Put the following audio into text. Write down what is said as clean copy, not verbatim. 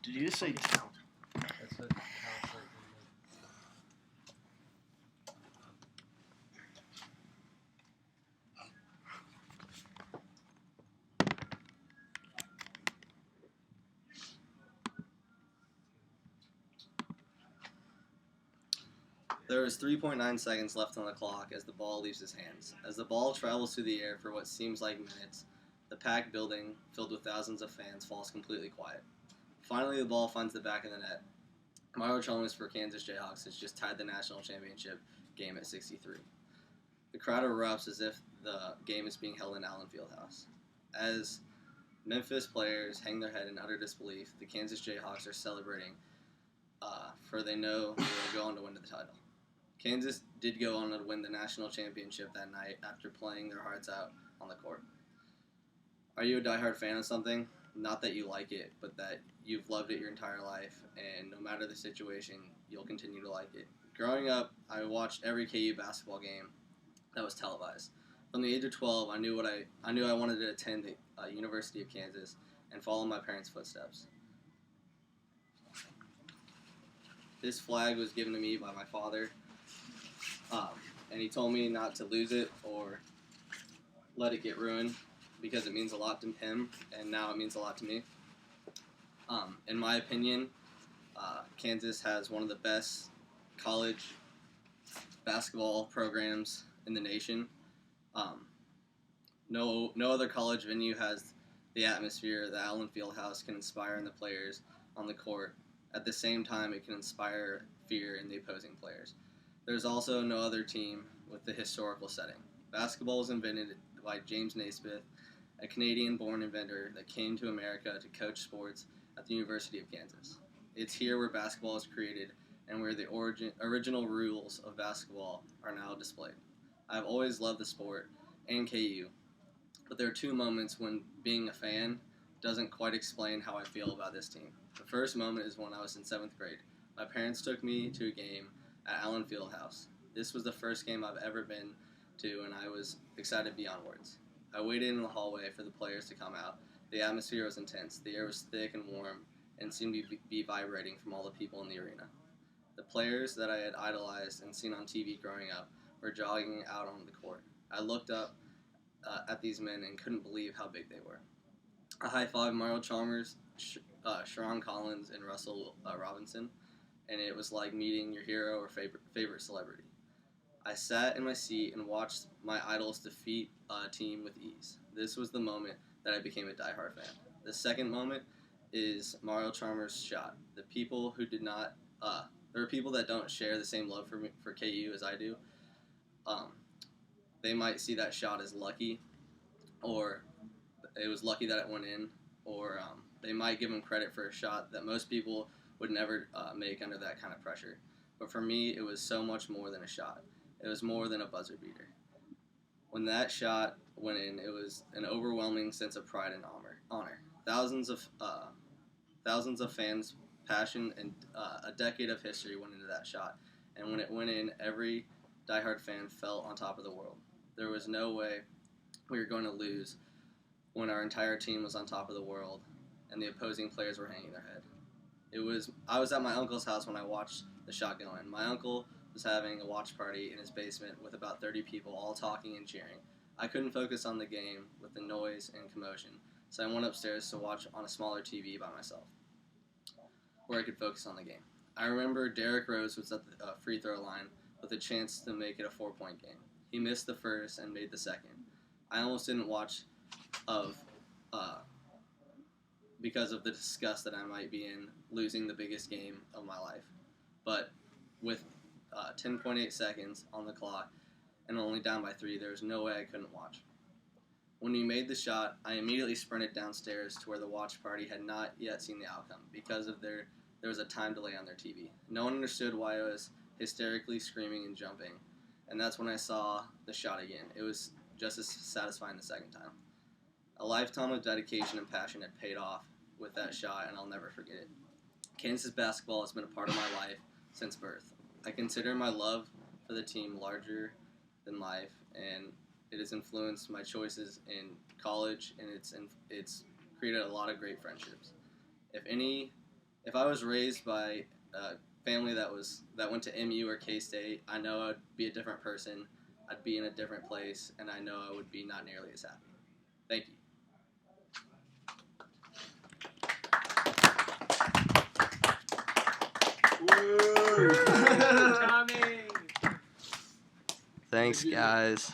Did you just say town? That's what Cal said. There is 3.9 seconds left on the clock as the ball leaves his hands. As the ball travels through the air for what seems like minutes, the packed building, filled with thousands of fans, falls completely quiet. Finally, the ball finds the back of the net. Mario Chalmers for Kansas Jayhawks has just tied the national championship game at 63. The crowd erupts as if the game is being held in Allen Fieldhouse. As Memphis players hang their head in utter disbelief, the Kansas Jayhawks are celebrating, for they know they will go on to win the title. Kansas did go on to win the national championship that night after playing their hearts out on the court. Are you a diehard fan of something? Not that you like it, but that you've loved it your entire life, and no matter the situation, you'll continue to like it. Growing up, I watched every KU basketball game that was televised. From the age of 12, I knew I wanted to attend the University of Kansas and follow my parents' footsteps. This flag was given to me by my father, and he told me not to lose it or let it get ruined because it means a lot to him, and now it means a lot to me. In my opinion, Kansas has one of the best college basketball programs in the nation. No other college venue has the atmosphere that Allen Fieldhouse can inspire in the players on the court. At the same time, it can inspire fear in the opposing players. There's also no other team with the historical setting. Basketball was invented by James Naismith, a Canadian-born inventor that came to America to coach sports at the University of Kansas. It's here where basketball is created and where the original rules of basketball are now displayed. I've always loved the sport and KU, but there are two moments when being a fan doesn't quite explain how I feel about this team. The first moment is when I was in 7th grade. My parents took me to a game at Allen Fieldhouse. This was the first game I've ever been to, and I was excited beyond words. I waited in the hallway for the players to come out. The atmosphere was intense. The air was thick and warm and seemed to be vibrating from all the people in the arena. The players that I had idolized and seen on TV growing up were jogging out on the court. I looked up at these men and couldn't believe how big they were. I high-fived Mario Chalmers, Sharon Collins, and Russell Robinson, and it was like meeting your hero or favorite celebrity. I sat in my seat and watched my idols defeat a team with ease. This was the moment that I became a diehard fan. The second moment is Mario Chalmers' shot. The people who did not, there are people that don't share the same love for KU as I do. They might see that shot as lucky, or it was lucky that it went in, or they might give him credit for a shot that most people would never make under that kind of pressure. But for me, it was so much more than a shot. It was more than a buzzer beater. When that shot went in, it was an overwhelming sense of pride and honor. Thousands of fans' passion and a decade of history went into that shot. And when it went in, every diehard fan felt on top of the world. There was no way we were going to lose when our entire team was on top of the world and the opposing players were hanging their head. I was at my uncle's house when I watched the shot go in. My uncle was having a watch party in his basement with about 30 people all talking and cheering. I couldn't focus on the game with the noise and commotion, so I went upstairs to watch on a smaller TV by myself, where I could focus on the game. I remember Derrick Rose was at the free throw line with a chance to make it a 4-point game. He missed the first and made the second. I almost didn't watch because of the disgust that I might be in losing the biggest game of my life. But with 10.8 seconds on the clock and only down by 3, there was no way I couldn't watch. When we made the shot, I immediately sprinted downstairs to where the watch party had not yet seen the outcome because of there was a time delay on their TV. No one understood why I was hysterically screaming and jumping, and that's when I saw the shot again. It was just as satisfying the second time. A lifetime of dedication and passion had paid off with that shot, and I'll never forget it. Kansas basketball has been a part of my life since birth. I consider my love for the team larger than life, and it has influenced my choices in college, and it's created a lot of great friendships. If any if I was raised by a family that went to MU or K-State, I know I'd be a different person. I'd be in a different place, and I know I would be not nearly as happy. Thank you. Tommy! Thanks, guys.